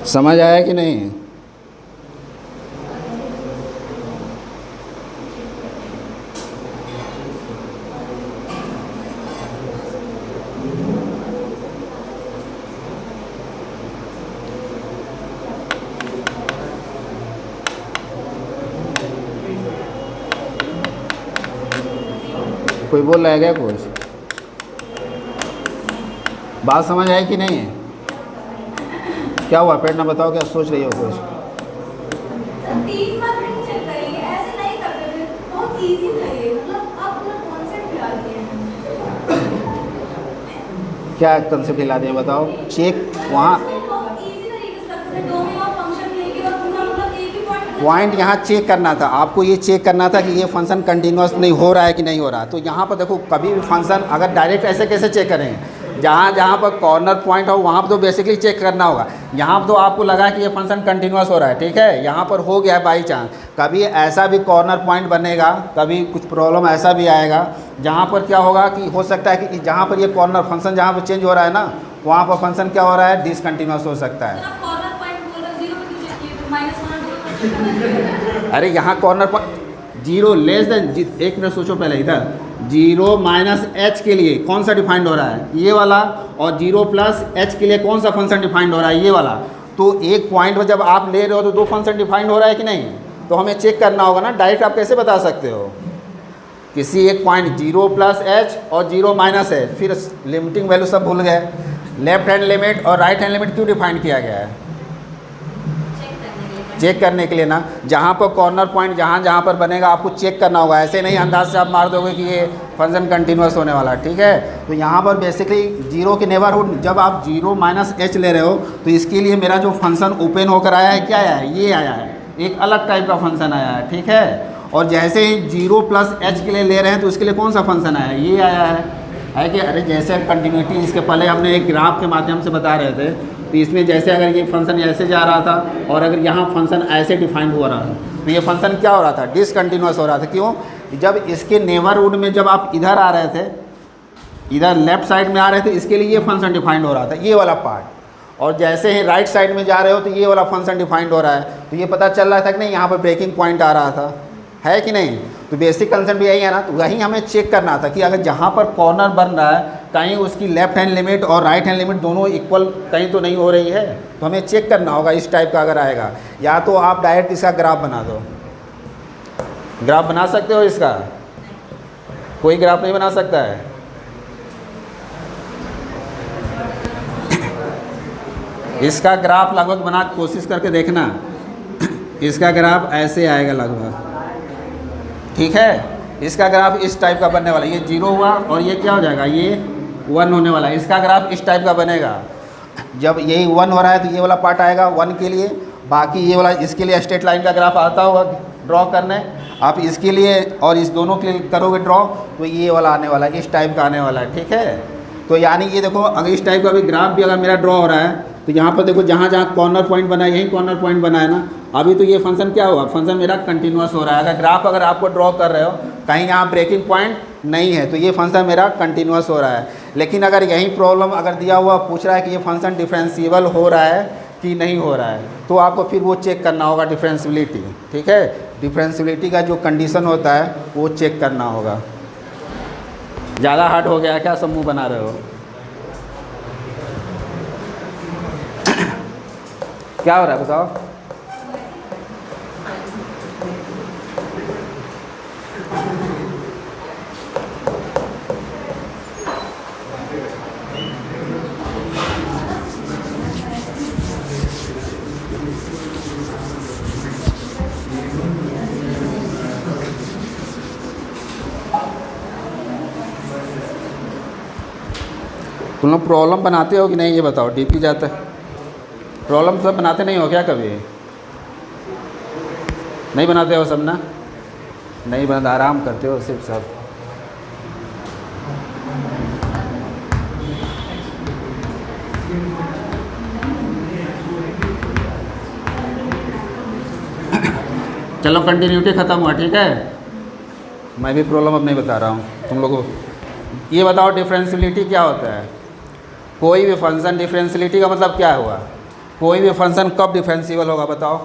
Speaker 1: समझ आया कि नहीं? कोई बोल रहा है क्या, कुछ बात समझ आई कि नहीं? क्या हुआ, पेट ना बताओ, क्या सोच रही हो कुछ?
Speaker 2: 3 बार नहीं चेक करेंगे, ऐसे नहीं करते थे, बहुत इजी था ये, मतलब आप पूरा कॉन्सेप्ट हिला दिए हैं।
Speaker 1: क्या कंसेप्ट हिला दिए बताओ, चेक वहाँ
Speaker 2: बहुत इजी तरीके से करते थे, दो में आप फंक्शन लेके और पूरा मतलब एक ही
Speaker 1: पॉइंट यहाँ चेक करना था आपको, ये चेक करना था कि ये फंक्शन कंटिन्यूस नहीं हो रहा है कि नहीं हो रहा। तो यहाँ पर देखो, कभी भी फंक्शन अगर डायरेक्ट ऐसे कैसे चेक करेंगे, जहाँ जहाँ पर कॉर्नर पॉइंट हो वहाँ पर तो बेसिकली चेक करना होगा। यहाँ पर तो आपको लगा कि ये फंक्शन कंटिन्यूस हो रहा है, ठीक है, यहाँ पर हो गया बाई चांस, कभी ऐसा भी कॉर्नर पॉइंट बनेगा, कभी कुछ प्रॉब्लम ऐसा भी आएगा जहाँ पर क्या होगा कि हो सकता है कि जहाँ पर ये कॉर्नर फंक्शन जहाँ पर चेंज हो रहा है ना, वहाँ पर फंक्शन क्या हो रहा है, डिसकंटिन्यूस हो सकता है। अरे यहाँ कॉर्नर पर जीरो लेस देन, एक मिनट सोचो पहले, इधर जीरो माइनस एच के लिए कौन सा डिफाइंड हो रहा है, ये वाला, और जीरो प्लस एच के लिए कौन सा फंक्शन डिफाइंड हो रहा है, ये वाला। तो एक पॉइंट पर जब आप ले रहे हो तो दो फंक्शन डिफाइंड हो रहा है कि नहीं, तो हमें चेक करना होगा ना, डायरेक्ट आप कैसे बता सकते हो किसी एक पॉइंट जीरो प्लस एच और जीरो माइनस एच, फिर लिमिटिंग वैल्यू सब भूल गए, लेफ्ट हैंड लिमिट और राइट हैंड लिमिट क्यों डिफाइंड किया गया है, चेक करने के लिए ना, जहाँ पर कॉर्नर पॉइंट जहाँ जहाँ पर बनेगा आपको चेक करना होगा, ऐसे नहीं अंदाज से आप मार दोगे कि ये फंक्शन कंटिन्यूस होने वाला है। ठीक है, तो यहाँ पर बेसिकली जीरो के नेबरहुड, जब आप जीरो माइनस एच ले रहे हो तो इसके लिए मेरा जो फंक्शन ओपन होकर आया है, क्या आया है, ये आया है, एक अलग टाइप का फंक्शन आया है। ठीक है, और जैसे ही जीरो प्लस एच के लिए ले रहे हैं तो उसके लिए कौन सा फंक्शन आया है, ये आया है कि अरे जैसे कंटिन्यूटी इसके पहले हमने एक ग्राफ के माध्यम से बता रहे थे, तो इसमें जैसे अगर ये फंक्शन ऐसे जा रहा था और अगर यहाँ फंक्शन ऐसे डिफाइंड हो रहा है तो ये फंक्शन क्या हो रहा था, डिसकंटिन्यूस हो रहा था। क्यों, जब इसके नेबरहुड में जब आप इधर आ रहे थे, इधर लेफ्ट साइड में आ रहे थे, इसके लिए ये फंक्शन डिफाइंड हो रहा था, ये वाला पार्ट, और जैसे ही राइट साइड में जा रहे हो तो ये वाला फंक्शन डिफाइंड हो रहा है। तो ये पता चल रहा था कि नहीं, यहाँ पर ब्रेकिंग पॉइंट आ रहा था, है कि नहीं। तो बेसिक कंसेप्ट भी यही है ना, तो वही हमें चेक करना था कि अगर जहाँ पर कॉर्नर बन रहा है कहीं उसकी लेफ्ट हैंड लिमिट और राइट हैंड लिमिट दोनों इक्वल कहीं तो नहीं हो रही है, तो हमें चेक करना होगा इस टाइप का अगर आएगा। या तो आप डायरेक्ट इसका ग्राफ बना दो, ग्राफ बना सकते हो इसका, कोई ग्राफ नहीं बना सकता है। इसका ग्राफ लगभग बना कोशिश करके देखना, इसका ग्राफ ऐसे आएगा लगभग, ठीक है, इसका ग्राफ इस टाइप का बनने वाला, ये जीरो हुआ और ये क्या हो जाएगा, ये 1 होने वाला है, इसका ग्राफ इस टाइप का बनेगा। जब यही 1 हो रहा है तो ये वाला पार्ट आएगा 1 के लिए, बाकी ये वाला, इसके लिए स्ट्रेट लाइन का ग्राफ आता होगा ड्रॉ करने, आप इसके लिए और इस दोनों के लिए करोगे ड्रॉ तो ये वाला आने वाला है, इस टाइप का आने वाला है। ठीक है, तो यानी ये देखो, अगर इस टाइप का भी ग्राफ भी अगर मेरा ड्रॉ हो रहा है तो यहाँ पर देखो, जहाँ जहाँ कॉर्नर पॉइंट बना है, यही कॉर्नर पॉइंट बना है ना, अभी तो ये फंक्शन क्या हुआ, फंक्शन मेरा कंटिन्यूस हो रहा है। अगर ग्राफ अगर आपको ड्रॉ कर रहे हो, कहीं यहाँ ब्रेकिंग पॉइंट नहीं है तो ये फंक्शन मेरा कंटिन्यूस हो रहा है। लेकिन अगर यही प्रॉब्लम अगर दिया हुआ पूछ रहा है कि ये फंक्शन डिफरेंशिएबल हो रहा है कि नहीं हो रहा है, तो आपको फिर वो चेक करना होगा डिफरेंशिएबिलिटी। ठीक है, डिफरेंशियबिलिटी का जो कंडीशन होता है वो चेक करना होगा। ज़्यादा हार्ड हो गया क्या, सब मुँह बना रहे हो? क्या हो रहा है बताओ? तुम लोग प्रॉब्लम बनाते हो कि नहीं ये बताओ। डीपी जाता है, प्रॉब्लम सब बनाते नहीं हो क्या कभी? नहीं बनाते हो सब ना? नहीं बनाते, आराम करते हो सिर्फ सब। चलो कंटिन्यूटी ख़त्म हुआ, ठीक है। मैं भी प्रॉब्लम अब नहीं बता रहा हूँ तुम लोगों को। ये बताओ डिफरेंशियबिलिटी क्या होता है? कोई भी फंक्शन, डिफरेंशियबिलिटी का मतलब क्या हुआ? कोई भी फंक्शन कब डिफरेंशिएबल होगा बताओ?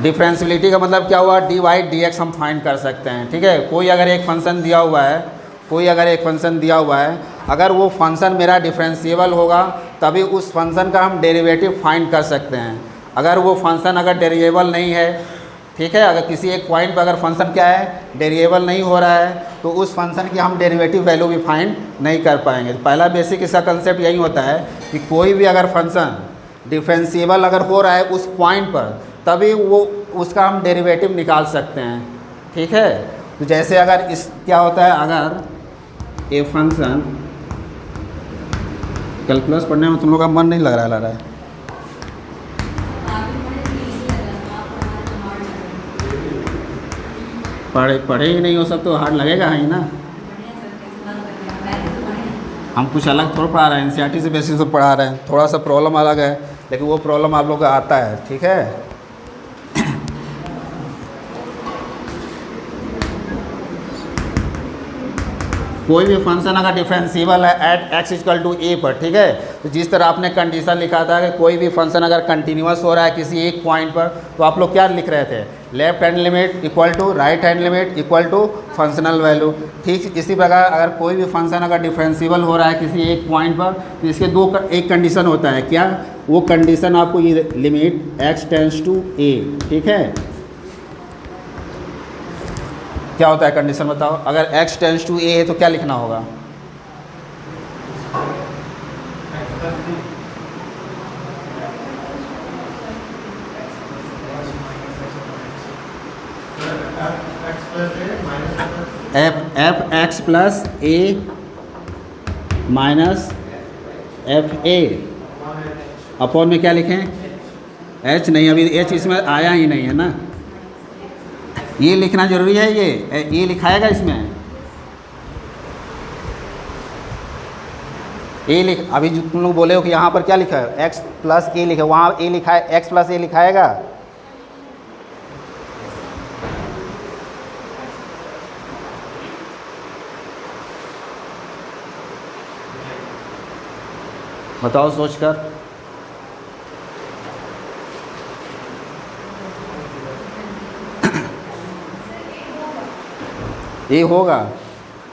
Speaker 1: डिफरेंशियबिलिटी का मतलब क्या हुआ? डी वाई डी एक्स हम फाइंड कर सकते हैं, ठीक है। कोई अगर एक फंक्शन दिया हुआ है, अगर वो फंक्शन मेरा डिफरेंशिएबल होगा तभी उस फंक्शन का हम डेरिवेटिव फाइंड कर सकते हैं। अगर वो फंक्शन अगर डेरिवेबल नहीं है, ठीक है, अगर किसी एक पॉइंट पर अगर फंक्शन क्या है, डेरिवेबल नहीं हो रहा है, तो उस फंक्शन की हम डेरिवेटिव वैल्यू भी फाइंड नहीं कर पाएंगे। तो पहला बेसिक इसका कंसेप्ट यही होता है कि कोई भी अगर फंक्शन डिफरेंशिएबल अगर हो रहा है उस पॉइंट पर, तभी वो उसका हम डेरिवेटिव निकाल सकते हैं, ठीक है। तो जैसे अगर इस क्या होता है, अगर ए फंक्शन, कैलकुलस पढ़ने में तुम लोग का मन नहीं लग रहा है? पढ़े ही नहीं हो सब तो हार्ड लगेगा ही ना। हम कुछ अलग थोड़ा पढ़ा रहे हैं, एनसीईआरटी से बेसिस पर पढ़ा रहे हैं, थोड़ा सा प्रॉब्लम अलग है, लेकिन वो प्रॉब्लम आप लोग का आता है, ठीक है। कोई भी फंक्शन अगर डिफरेंशिएबल है एट एक्स इक्वल टू ए पर, ठीक है, तो जिस तरह आपने कंडीशन लिखा था कि कोई भी फंक्शन अगर कंटिन्यूअस हो रहा है किसी एक पॉइंट पर, तो आप लोग क्या लिख रहे थे? Left hand limit equal to right hand limit equal to functional value. ठीक इसी प्रकार अगर कोई भी फंक्शन अगर डिफरेंशिएबल हो रहा है किसी एक पॉइंट पर, तो इसके एक कंडीशन होता है, क्या? वो कंडीशन आपको ये लिमिट एक्स टेंड्स टू ए, ठीक है। क्या होता है कंडीशन बताओ? अगर x टेंड्स टू a है तो क्या लिखना होगा? F x plus A minus f a upon में क्या लिखें? h नहीं, अभी h इसमें आया ही नहीं है ना, ये लिखना जरूरी है। ये लिखाएगा इसमें ए लिख, अभी जो तुम लोग बोले हो कि यहाँ पर क्या लिखा है? x प्लस ए लिखा है, वहाँ ए लिखा है, x प्लस ए लिखाएगा। बताओ सोचकर। ए होगा।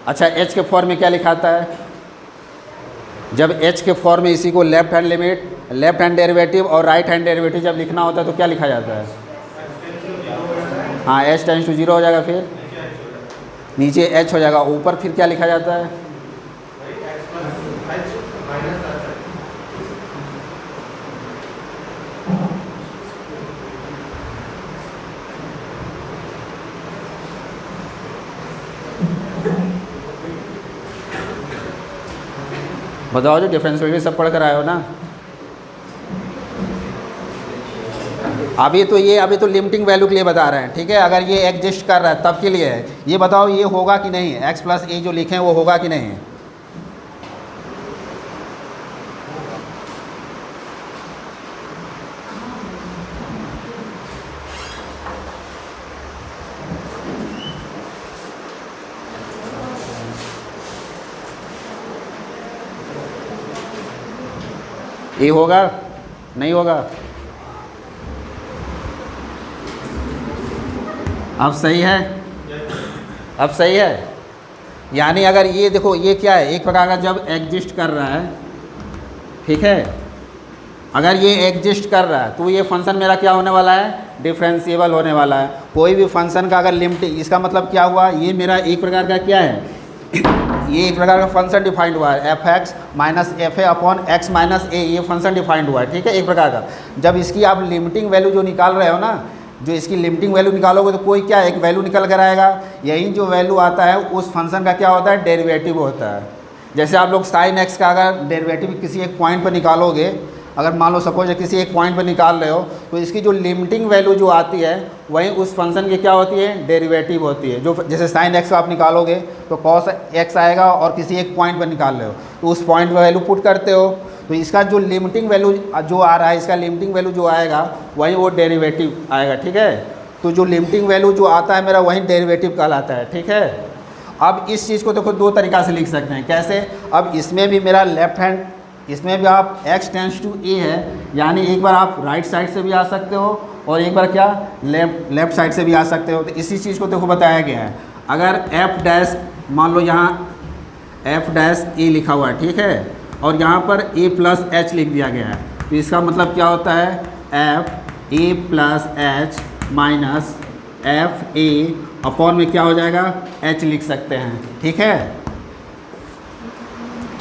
Speaker 1: अच्छा, h के फॉर्म में क्या लिखाता है? जब h के फॉर्म में इसी को left hand limit, left hand derivative और राइट हैंड डेरिवेटिव जब लिखना होता है तो क्या लिखा जाता है? हाँ, h टेंड्स टू 0 हो जाएगा, फिर नीचे h हो जाएगा, ऊपर फिर क्या लिखा जाता है? बताओ, जो डिफरेंशिएबिलिटी सब पढ़ कर आए हो ना। अभी तो लिमिटिंग वैल्यू के लिए बता रहे हैं, ठीक है। अगर ये एग्जिस्ट कर रहा है तब के लिए है। ये बताओ ये होगा कि नहीं? x प्लस ए जो लिखे हैं वो होगा कि नहीं? ये होगा नहीं होगा? अब सही है, अब सही है। यानी अगर ये देखो ये क्या है, एक प्रकार का जब एग्जिस्ट कर रहा है, ठीक है, अगर ये एग्जिस्ट कर रहा है तो ये फंक्शन मेरा क्या होने वाला है, डिफरेंशिएबल होने वाला है। कोई भी फंक्शन का अगर लिमिटिंग, इसका मतलब क्या हुआ, ये मेरा एक प्रकार का क्या है, ये एक प्रकार का फंक्शन डिफाइंड हुआ है, f x minus f a upon x minus a, ये फंक्शन डिफाइंड हुआ है, ठीक है, एक प्रकार का। जब इसकी आप लिमिटिंग वैल्यू जो निकाल रहे हो ना, जो इसकी लिमिटिंग वैल्यू निकालोगे तो कोई क्या एक वैल्यू निकल कर आएगा, यही जो वैल्यू आता है उस फंक्शन का क्या होता है, डेरिवेटिव होता है। जैसे आप लोग साइन एक्स का अगर डेरिवेटिव किसी एक पॉइंट पर निकालोगे, अगर मान लो सपोज किसी एक पॉइंट पर निकाल रहे हो, तो इसकी जो लिमिटिंग वैल्यू जो आती है वही उस फंक्शन की क्या होती है, डेरिवेटिव होती है। जो जैसे साइन एक्स आप निकालोगे तो कॉस एक्स आएगा, और किसी एक पॉइंट पर निकाल रहे हो तो उस पॉइंट पर वैल्यू पुट करते हो, तो इसका जो लिमिटिंग वैल्यू जो आ रहा है, इसका लिमिटिंग वैल्यू जो आएगा वही वो डेरिवेटिव आएगा, ठीक है। तो जो लिमिटिंग वैल्यू जो आता है मेरा वही डेरिवेटिव कहलाता है, ठीक है। अब इस चीज़ को देखो दो तरीक़ा से लिख सकते हैं, कैसे, अब इसमें भी मेरा लेफ्ट हैंड, इसमें भी आप x टेंस टू a है, यानी एक बार आप राइट साइड से भी आ सकते हो और एक बार क्या लेफ्ट साइड से भी आ सकते हो। तो इसी चीज़ को देखो बताया गया है, अगर f डैश, मान लो यहाँ f डैश a लिखा हुआ है, ठीक है, और यहाँ पर a प्लस h लिख दिया गया है, तो इसका मतलब क्या होता है, f a plus h minus f a upon में क्या हो जाएगा, h लिख सकते हैं, ठीक है।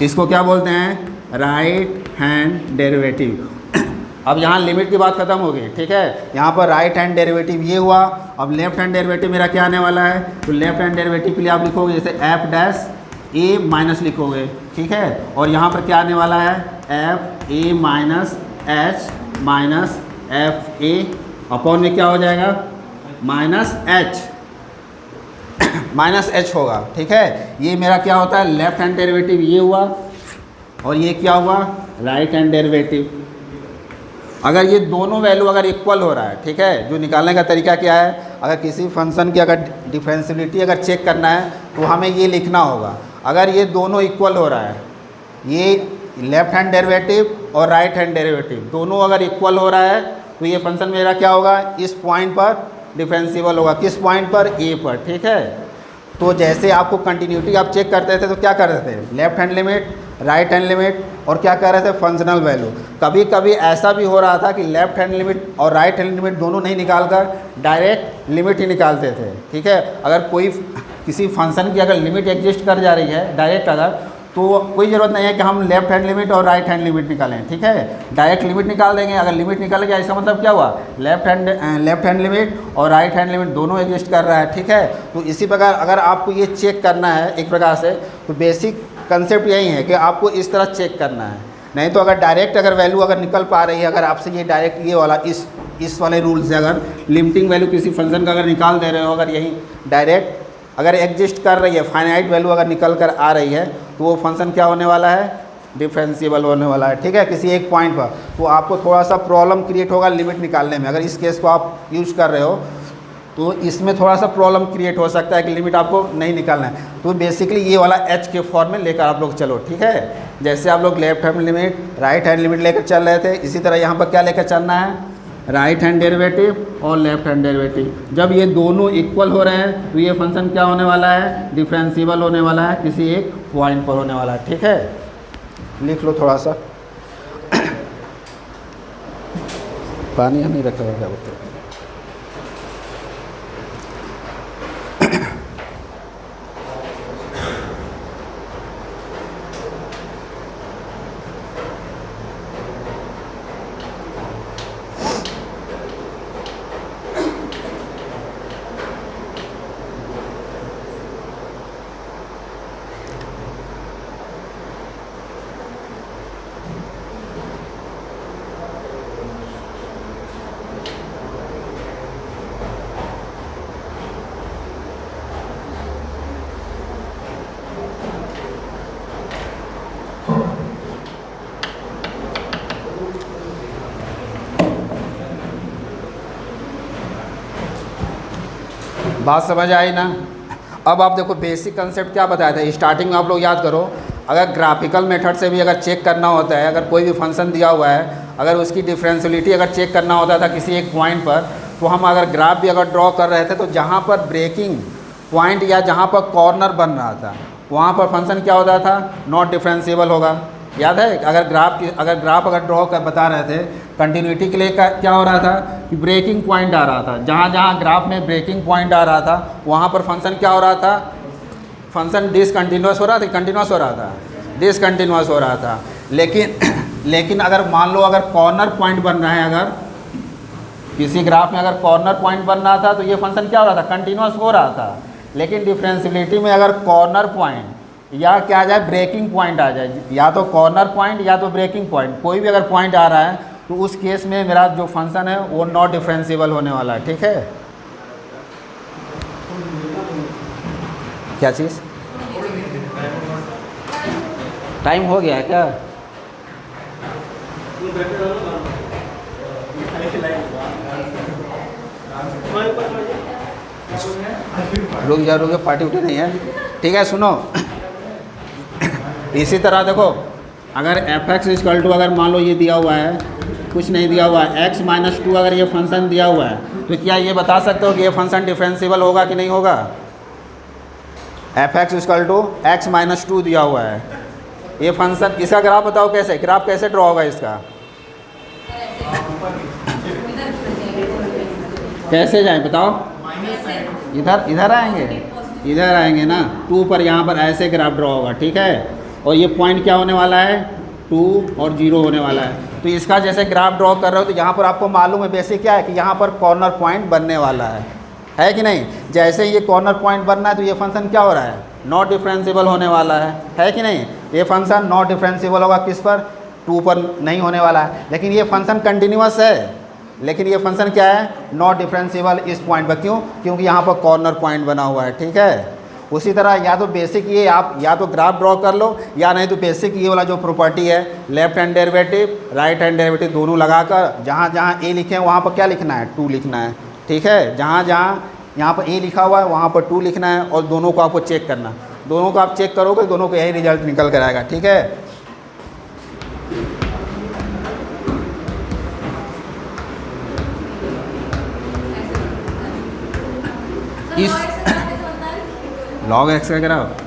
Speaker 1: इसको क्या बोलते हैं, राइट हैंड डेरिवेटिव। अब यहाँ लिमिट की बात खत्म हो गई, ठीक है, यहाँ पर राइट हैंड डेरिवेटिव ये हुआ। अब लेफ्ट हैंड डेरिवेटिव मेरा क्या आने वाला है, तो लेफ्ट हैंड डेरिवेटिव के लिए आप लिखोगे जैसे एफ डैश ए माइनस लिखोगे, ठीक है, और यहाँ पर क्या आने वाला है, F A minus H minus f a upon में क्या हो जाएगा, माइनस एच, माइनस एच होगा, ठीक है। ये मेरा क्या होता है, लेफ्ट हैंड डेरिवेटिव ये हुआ, और ये क्या हुआ, राइट हैंड डेरिवेटिव। अगर ये दोनों वैल्यू अगर इक्वल हो रहा है, ठीक है, जो निकालने का तरीका क्या है, अगर किसी फंक्शन की अगर डिफरेंशियबिलिटी अगर चेक करना है तो हमें ये लिखना होगा, अगर ये दोनों इक्वल हो रहा है, ये लेफ्ट हैंड डेरिवेटिव और राइट हैंड डेरिवेटिव दोनों अगर इक्वल हो रहा है तो ये फंक्शन मेरा क्या होगा, इस पॉइंट पर डिफरेंशिएबल होगा, किस पॉइंट पर, ए पर, ठीक है। तो जैसे आपको कंटिन्यूटी आप चेक करते थे तो क्या करते थे, left hand limit, right hand limit, और क्या कर रहे थे, फंक्शनल वैल्यू। कभी कभी ऐसा भी हो रहा था कि लेफ्ट हैंड लिमिट और राइट हैंड लिमिट दोनों नहीं निकालकर डायरेक्ट लिमिट ही निकालते थे, ठीक है। अगर कोई किसी फंक्शन की अगर लिमिट एग्जिस्ट कर जा रही है डायरेक्ट, अगर तो कोई ज़रूरत नहीं है कि हम लेफ्ट हैंड लिमिट और राइट हैंड लिमिट निकालें, ठीक है, डायरेक्ट लिमिट निकाल देंगे। अगर लिमिट निकालेंगे इसका मतलब क्या हुआ, लेफ्ट हैंड लिमिट और राइट हैंड लिमिट दोनों एग्जिस्ट कर रहा है, ठीक है। तो इसी प्रकार अगर आपको ये चेक करना है एक प्रकार से, तो बेसिक कंसेप्ट यही है कि आपको इस तरह चेक करना है। नहीं तो अगर डायरेक्ट अगर वैल्यू अगर निकल पा रही है, अगर आपसे ये डायरेक्ट ये वाला इस वाले रूल से अगर लिमिटिंग वैल्यू किसी फंक्शन का अगर निकाल दे रहे हो, अगर यही डायरेक्ट अगर एग्जिस्ट कर रही है, फाइनाइट वैल्यू अगर निकल कर आ रही है, तो वो फंक्शन क्या होने वाला है, डिफरेंशिएबल होने वाला है, ठीक है, किसी एक पॉइंट पर। तो आपको थोड़ा सा प्रॉब्लम क्रिएट होगा लिमिट निकालने में। अगर इस केस को आप यूज़ कर रहे हो तो इसमें थोड़ा सा प्रॉब्लम क्रिएट हो सकता है कि लिमिट आपको नहीं निकालना है। तो बेसिकली ये वाला एच के फॉर्म में लेकर आप लोग चलो, ठीक है। जैसे आप लोग left hand limit, right hand limit लेकर चल रहे थे, इसी तरह यहाँ पर क्या लेकर चलना है, राइट हैंड डेरिवेटिव और लेफ्ट हैंड डेरिवेटिव। जब ये दोनों इक्वल हो रहे हैं तो ये फंक्शन क्या होने वाला है, डिफरेंशिएबल होने वाला है, किसी एक पॉइंट पर होने वाला है, ठीक है। लिख लो थोड़ा सा। पानी हम नहीं रखा हुआ, क्या बोलते हैं, बात समझ आई ना। अब आप देखो बेसिक कंसेप्ट क्या बताया था स्टार्टिंग में, आप लोग याद करो। अगर ग्राफिकल मेथड से भी अगर चेक करना होता है, अगर कोई भी फंक्शन दिया हुआ है, अगर उसकी डिफरेंशियबिलिटी अगर चेक करना होता था किसी एक पॉइंट पर, तो हम अगर ग्राफ भी अगर ड्रॉ कर रहे थे तो जहाँ पर ब्रेकिंग पॉइंट या जहाँ पर कॉर्नर बन रहा था वहाँ पर फंक्शन क्या होता था, नॉट डिफरेंशिएबल होगा। याद है अगर ग्राफ अगर ड्रॉ कर बता रहे थे कंटिन्यूटी के लिए क्या हो रहा था कि ब्रेकिंग पॉइंट आ रहा था, जहाँ जहाँ ग्राफ में ब्रेकिंग पॉइंट आ रहा था वहाँ पर फंक्शन क्या हो रहा था, फंक्शन डिसकंटिन्यूअस हो रहा था, कंटिन्यूअस हो रहा था, डिसकंटिन्यूअस हो रहा था। लेकिन अगर मान लो अगर कॉर्नर पॉइंट बन रहा है, अगर किसी ग्राफ में अगर कॉर्नर पॉइंट बन रहा था तो ये फंक्शन क्या हो रहा था, कंटिन्यूअस हो रहा था। लेकिन डिफरेंशिएबिलिटी में अगर कॉर्नर पॉइंट या क्या आ जाए, ब्रेकिंग पॉइंट आ जाए, या तो कॉर्नर पॉइंट या तो ब्रेकिंग पॉइंट, कोई भी अगर पॉइंट आ रहा है तो उस केस में मेरा जो फंक्शन है वो नॉट डिफरेंशिएबल होने वाला है। ठीक है, क्या चीज़, टाइम हो गया है क्या? रुक जा, पार्टी उठी नहीं है। ठीक है, सुनो इसी तरह देखो, अगर एफ एक्स इक्वल टू, अगर मान लो ये दिया हुआ है, कुछ नहीं दिया हुआ है, x माइनस 2 अगर ये फंक्शन दिया हुआ है तो क्या ये बता सकते हो कि ये फंक्शन डिफरेंशिएबल होगा कि नहीं होगा? F x equal to x minus 2 दिया हुआ है, ये फंक्शन, इसका ग्राफ बताओ कैसे, ग्राफ कैसे ड्रॉ होगा इसका, कैसे जाए बताओ? इधर आएंगे ना, 2 पर यहाँ पर ऐसे ग्राफ ड्रॉ होगा। ठीक है, और ये पॉइंट क्या होने वाला है, 2 और 0 होने वाला है। तो इसका जैसे ग्राफ ड्रॉ कर रहे हो तो यहाँ पर आपको मालूम है बेसिक क्या है कि यहाँ पर कॉर्नर पॉइंट बनने वाला है कि नहीं? जैसे ही ये कॉर्नर पॉइंट बनना है तो ये फंक्शन क्या हो रहा है, नॉट डिफरेंशिएबल होने वाला है कि नहीं? ये फंक्शन नॉट डिफरेंशिएबल होगा किस पर, 2 पर नहीं होने वाला है। लेकिन ये फंक्शन कंटिन्यूअस है, लेकिन ये फंक्शन क्या है, नॉट डिफरेंशिएबल इस पॉइंट पर। क्यों? क्योंकि यहाँ पर कॉर्नर पॉइंट बना हुआ है। ठीक है, उसी तरह या तो बेसिक ये आप या तो ग्राफ ड्रॉ कर लो, या नहीं तो बेसिक ये वाला जो प्रॉपर्टी है, left hand derivative right hand derivative दोनों लगाकर जहाँ जहाँ ए लिखे हैं वहाँ पर क्या लिखना है, 2 लिखना है। ठीक है, जहाँ जहाँ यहाँ पर ए लिखा हुआ है वहाँ पर 2 लिखना है, और दोनों को आपको चेक करना, दोनों को आप चेक करोगे दोनों को यही रिजल्ट निकल कर आएगा। ठीक है, इस log x का ग्राफ,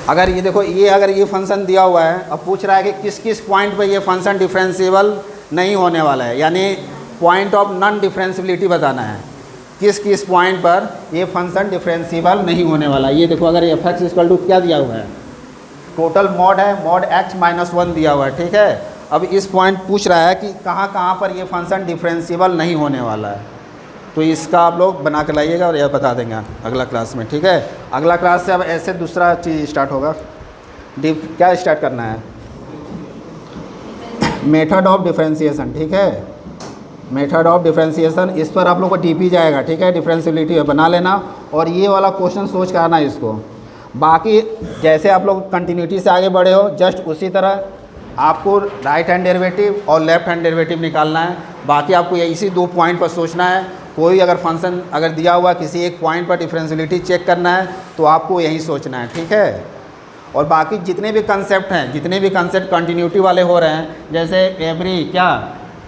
Speaker 1: अगर ये देखो, ये अगर ये फंक्शन दिया हुआ है, अब पूछ रहा है कि किस किस पॉइंट पर ये फंक्शन डिफरेंशिएबल नहीं होने वाला है, यानी पॉइंट ऑफ नॉन डिफरेंशिएबिलिटी बताना है, किस किस पॉइंट पर ये फंक्शन डिफरेंशिएबल नहीं होने वाला। ये देखो, अगर एफ एक्स इक्वल टू क्या दिया हुआ है, टोटल मॉड है, मॉड x माइनस 1 दिया हुआ है। ठीक है, अब इस पॉइंट पूछ रहा है कि कहाँ कहाँ पर ये फंक्शन डिफरेंशिएबल नहीं होने वाला है, तो इसका आप लोग बना कर लाइएगा और यह बता देंगे अगला क्लास में। ठीक है, अगला क्लास से अब ऐसे दूसरा चीज़ स्टार्ट होगा। क्या स्टार्ट करना है, मेथड ऑफ डिफरेंशिएशन। ठीक है, मेथड ऑफ डिफरेंशिएशन, इस पर आप लोग को डीपी जाएगा। ठीक है, डिफरेंशिएबिलिटी बना लेना, और ये वाला क्वेश्चन सोच कर आना इसको। बाकी जैसे आप लोग कंटिन्यूटी से आगे बढ़े हो, जस्ट उसी तरह आपको राइट हैंड डेरिवेटिव और लेफ्ट हैंड डेरिवेटिव निकालना है। बाकी आपको ये इसी 2 पॉइंट पर सोचना है। कोई अगर फंक्शन अगर दिया हुआ किसी एक पॉइंट पर डिफरेंशिएबिलिटी चेक करना है तो आपको यही सोचना है। ठीक है, और बाकी जितने भी कंसेप्ट हैं, जितने भी कंसेप्ट कंटिन्यूटी वाले हो रहे हैं, जैसे एवरी क्या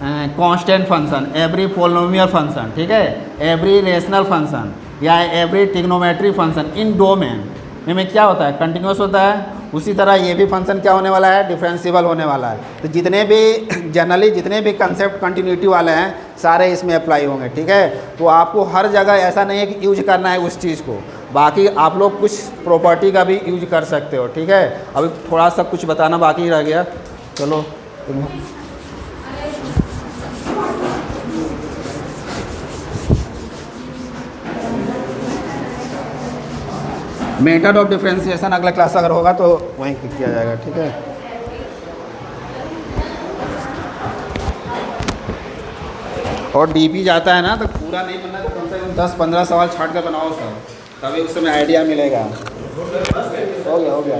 Speaker 1: constant function, every polynomial function, ठीक है, एवरी रेशनल फंक्शन या एवरी ट्रिग्नोमेट्री फंक्शन, इन डोमेन में क्या होता है, कंटिन्यूस होता है। उसी तरह ये भी फंक्शन क्या होने वाला है, डिफरेंशिएबल होने वाला है। तो जितने भी जनरली जितने भी कंसेप्ट कंटिन्यूटी वाले हैं सारे इसमें अप्लाई होंगे। ठीक है, तो आपको हर जगह ऐसा नहीं है कि यूज करना है उस चीज़ को, बाकी आप लोग कुछ प्रॉपर्टी का भी यूज कर सकते हो। ठीक है, अभी थोड़ा सा कुछ बताना बाकी रह गया, चलो। मेथड ऑफ डिफरेंशिएशन अगला क्लास अगर होगा तो वहीं किया जाएगा। ठीक है, और डीपी जाता है ना तो पूरा नहीं बनना, तो कम से कम 10-15 सवाल छाट कर बनाओ सर, तभी उस समय आइडिया मिलेगा। हो गया